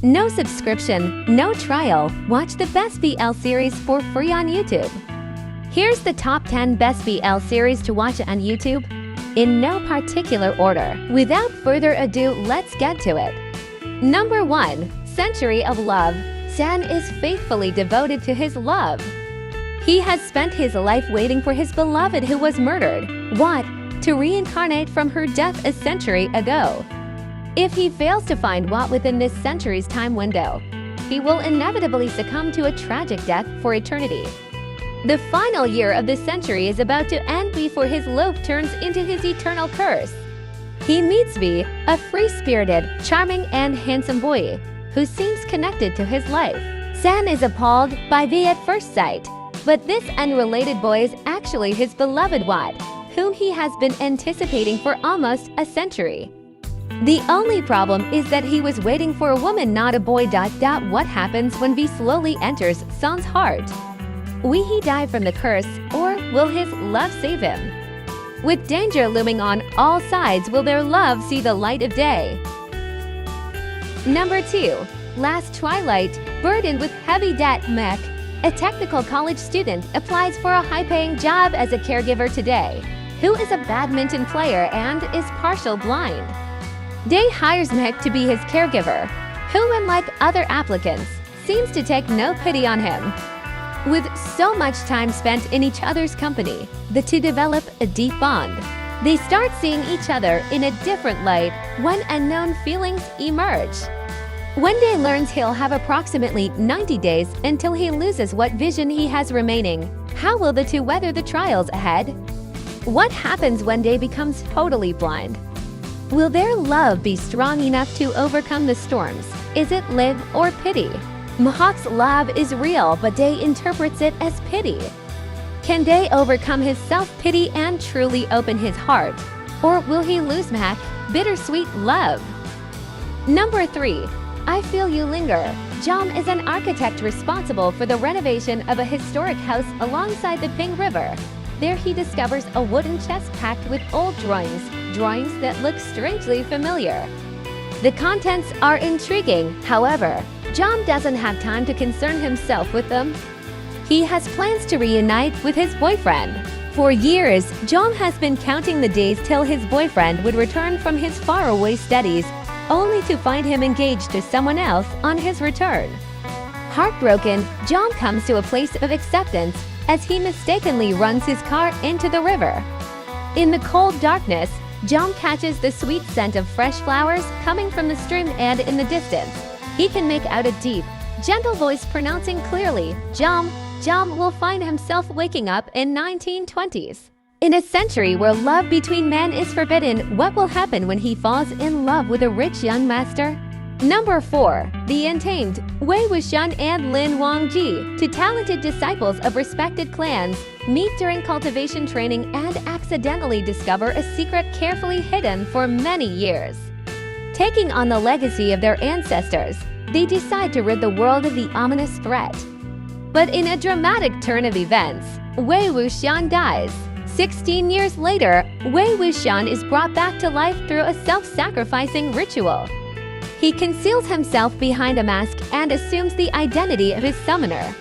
No subscription, no trial. Watch the best BL series for free on YouTube. Here's the top 10 best BL series to watch on YouTube, in no particular order. Without further ado, let's get to it. Number 1. Century of Love. San is faithfully devoted to his love. He has spent his life waiting for his beloved who was murdered, to reincarnate from her death a century ago. If he fails to find Wat within this century's time window, he will inevitably succumb to a tragic death for eternity. The final year of this century is about to end before his love turns into his eternal curse. He meets V, a free-spirited, charming, and handsome boy who seems connected to his life. San is appalled by V at first sight, but this unrelated boy is actually his beloved Wat, whom he has been anticipating for almost a century. The only problem is that he was waiting for a woman, not a boy. What happens when V slowly enters San's heart? Will he die from the curse, or will his love save him? With danger looming on all sides, will their love see the light of day? Number 2. Last Twilight. Burdened with heavy debt, Mek, a technical college student, applies for a high-paying job as a caregiver today, who is a badminton player and is partial blind. Day hires Mek to be his caregiver, who, unlike other applicants, seems to take no pity on him. With so much time spent in each other's company, the two develop a deep bond. They start seeing each other in a different light when unknown feelings emerge. When Day learns he'll have approximately 90 days until he loses what vision he has remaining, how will the two weather the trials ahead? What happens when Day becomes totally blind? Will their love be strong enough to overcome the storms? Is it live or pity? Mahak's love is real, but Day interprets it as pity. Can Day overcome his self-pity and truly open his heart? Or will he lose Mak, bittersweet love? Number 3. I Feel You Linger. Jom is an architect responsible for the renovation of a historic house alongside the Ping River. There he discovers a wooden chest packed with old drawings that look strangely familiar. The contents are intriguing, however, Jom doesn't have time to concern himself with them. He has plans to reunite with his boyfriend. For years, Jom has been counting the days till his boyfriend would return from his faraway studies, only to find him engaged to someone else on his return. Heartbroken, Jom comes to a place of acceptance as he mistakenly runs his car into the river. In the cold darkness, Jom catches the sweet scent of fresh flowers coming from the stream, and in the distance, he can make out a deep, gentle voice pronouncing clearly, Jom. Jom will find himself waking up in 1920s. In a century where love between men is forbidden, what will happen when he falls in love with a rich young master? Number 4. The Untamed. Wei Wuxian and Lin Wangji, two talented disciples of respected clans, meet during cultivation training and accidentally discover a secret carefully hidden for many years. Taking on the legacy of their ancestors, they decide to rid the world of the ominous threat. But in a dramatic turn of events, Wei Wuxian dies. 16 years later, Wei Wuxian is brought back to life through a self-sacrificing ritual. He conceals himself behind a mask and assumes the identity of his summoner.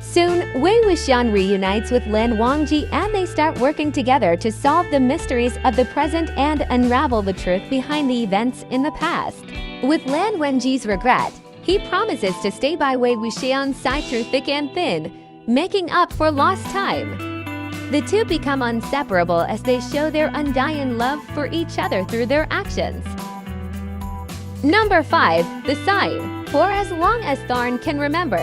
Soon, Wei Wuxian reunites with Lin Wangji and they start working together to solve the mysteries of the present and unravel the truth behind the events in the past. With Lin Wangji's regret, he promises to stay by Wei Wuxian's side through thick and thin, making up for lost time. The two become inseparable as they show their undying love for each other through their actions. Number 5. The Sign. For as long as Tharn can remember,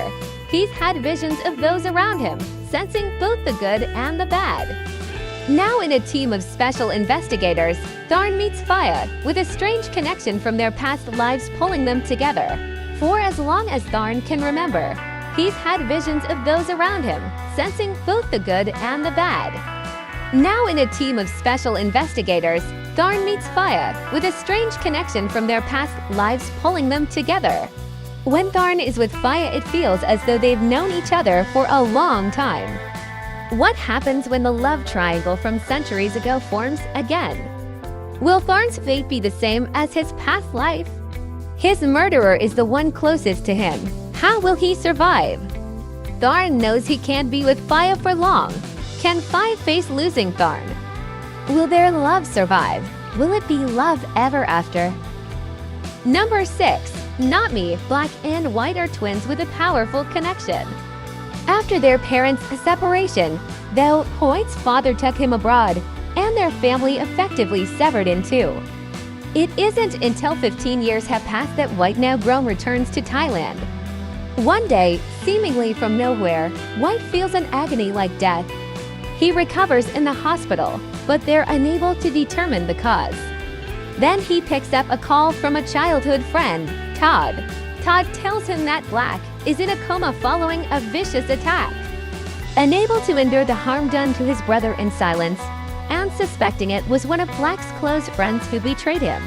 he's had visions of those around him, sensing both the good and the bad. Now in a team of special investigators, Tharn meets Faya, with a strange connection from their past lives pulling them together. For as long as Tharn can remember, he's had visions of those around him, sensing both the good and the bad. Now in a team of special investigators, Tharn meets Faya, with a strange connection from their past lives pulling them together. When Tharn is with Faya, it feels as though they've known each other for a long time. What happens when the love triangle from centuries ago forms again? Will Tharn's fate be the same as his past life? His murderer is the one closest to him. How will he survive? Tharn knows he can't be with Faya for long. Can Faya face losing Tharn? Will their love survive? Will it be love ever after? Number 6. Not Me, Black and White are twins with a powerful connection. After their parents' separation, though, White's father took him abroad, and their family effectively severed in two. It isn't until 15 years have passed that White, now grown, returns to Thailand. One day, seemingly from nowhere, White feels an agony like death. He recovers in the hospital, but they're unable to determine the cause. Then he picks up a call from a childhood friend, Todd. Todd tells him that Black is in a coma following a vicious attack. Unable to endure the harm done to his brother in silence, and suspecting it was one of Black's close friends who betrayed him,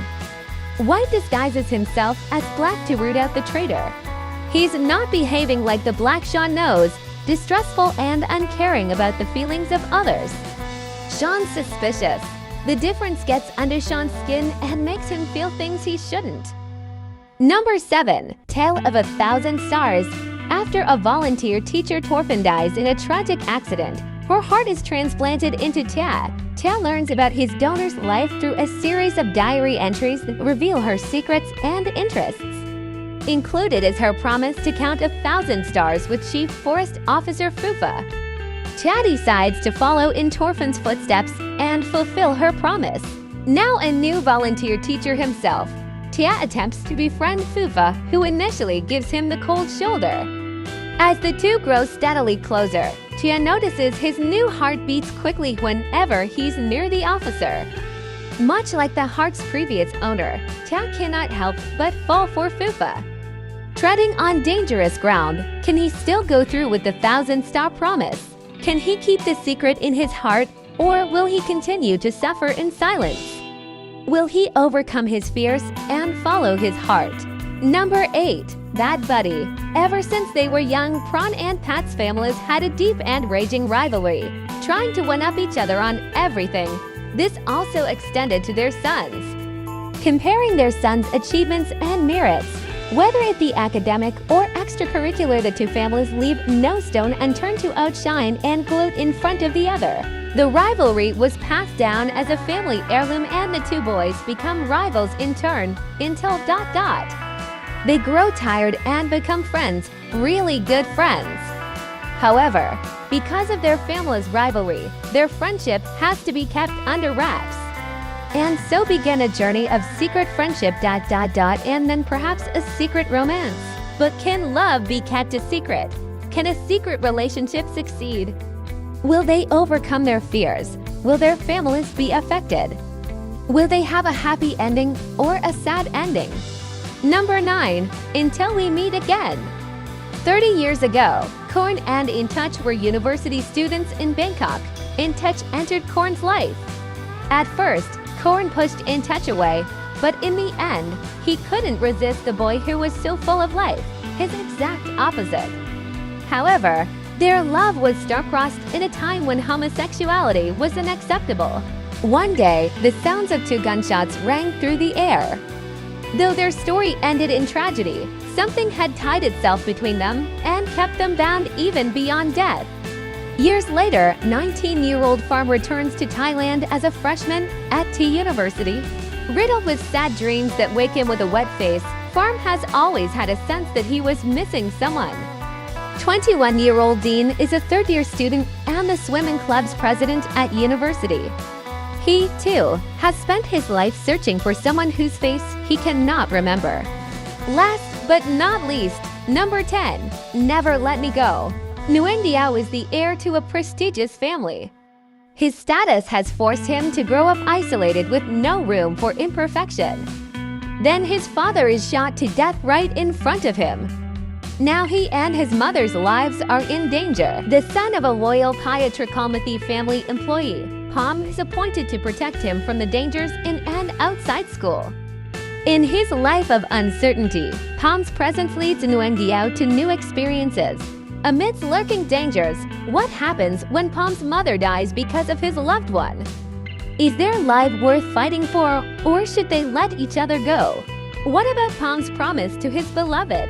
White disguises himself as Black to root out the traitor. He's not behaving like the Black Sean knows, distrustful and uncaring about the feelings of others. Sean's suspicious. The difference gets under Sean's skin and makes him feel things he shouldn't. Number 7. Tale of 1,000 Stars. After a volunteer teacher Torfin dies in a tragic accident, her heart is transplanted into Tia. Tia learns about his donor's life through a series of diary entries that reveal her secrets and interests. Included is her promise to count 1,000 stars with Chief Forest Officer Fufa. Tia decides to follow in Torfin's footsteps and fulfill her promise. Now a new volunteer teacher himself, Tia attempts to befriend Fufa, who initially gives him the cold shoulder. As the two grow steadily closer, Tia notices his new heart beats quickly whenever he's near the officer. Much like the heart's previous owner, Tia cannot help but fall for Fufa. Treading on dangerous ground, can he still go through with the 1,000-star promise? Can he keep the secret in his heart, or will he continue to suffer in silence? Will he overcome his fears and follow his heart? Number 8. Bad Buddy. Ever since they were young, Prawn and Pat's families had a deep and raging rivalry, trying to one-up each other on everything. This also extended to their sons. Comparing their sons' achievements and merits, whether it be academic or extracurricular, the two families leave no stone unturned to outshine and gloat in front of the other. The rivalry was passed down as a family heirloom, and the two boys become rivals in turn until ... They grow tired and become friends, really good friends. However, because of their family's rivalry, their friendship has to be kept under wraps. And so began a journey of secret friendship ... and then perhaps a secret romance. But can love be kept a secret? Can a secret relationship succeed? Will they overcome their fears? Will their families be affected? Will they have a happy ending or a sad ending? Number 9. Until We Meet Again. 30 years ago, Korn and In Touch were university students in Bangkok. In Touch entered Korn's life. At first, Korn pushed In Touch away, but in the end, he couldn't resist the boy who was so full of life, his exact opposite. However, their love was star-crossed in a time when homosexuality was unacceptable. One day, the sounds of 2 gunshots rang through the air. Though their story ended in tragedy, something had tied itself between them and kept them bound even beyond death. Years later, 19-year-old Farm returns to Thailand as a freshman at T University. Riddled with sad dreams that wake him with a wet face, Farm has always had a sense that he was missing someone. 21-year-old Dean is a third-year student and the swimming club's president at university. He, too, has spent his life searching for someone whose face he cannot remember. Last but not least, number 10. Never Let Me Go. Nguyen Diao is the heir to a prestigious family. His status has forced him to grow up isolated with no room for imperfection. Then his father is shot to death right in front of him. Now he and his mother's lives are in danger. The son of a loyal Phaya Trikalmathi family employee, Pom is appointed to protect him from the dangers in and outside school. In his life of uncertainty, Pom's presence leads Nguyen Diao to new experiences. Amidst lurking dangers, what happens when Pom's mother dies because of his loved one? Is their life worth fighting for, or should they let each other go? What about Pom's promise to his beloved?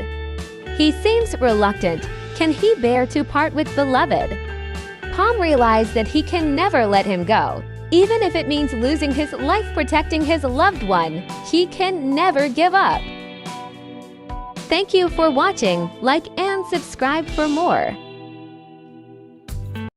He seems reluctant. Can he bear to part with beloved? Pom realized that he can never let him go. Even if it means losing his life protecting his loved one, he can never give up. Thank you for watching. Like and subscribe for more.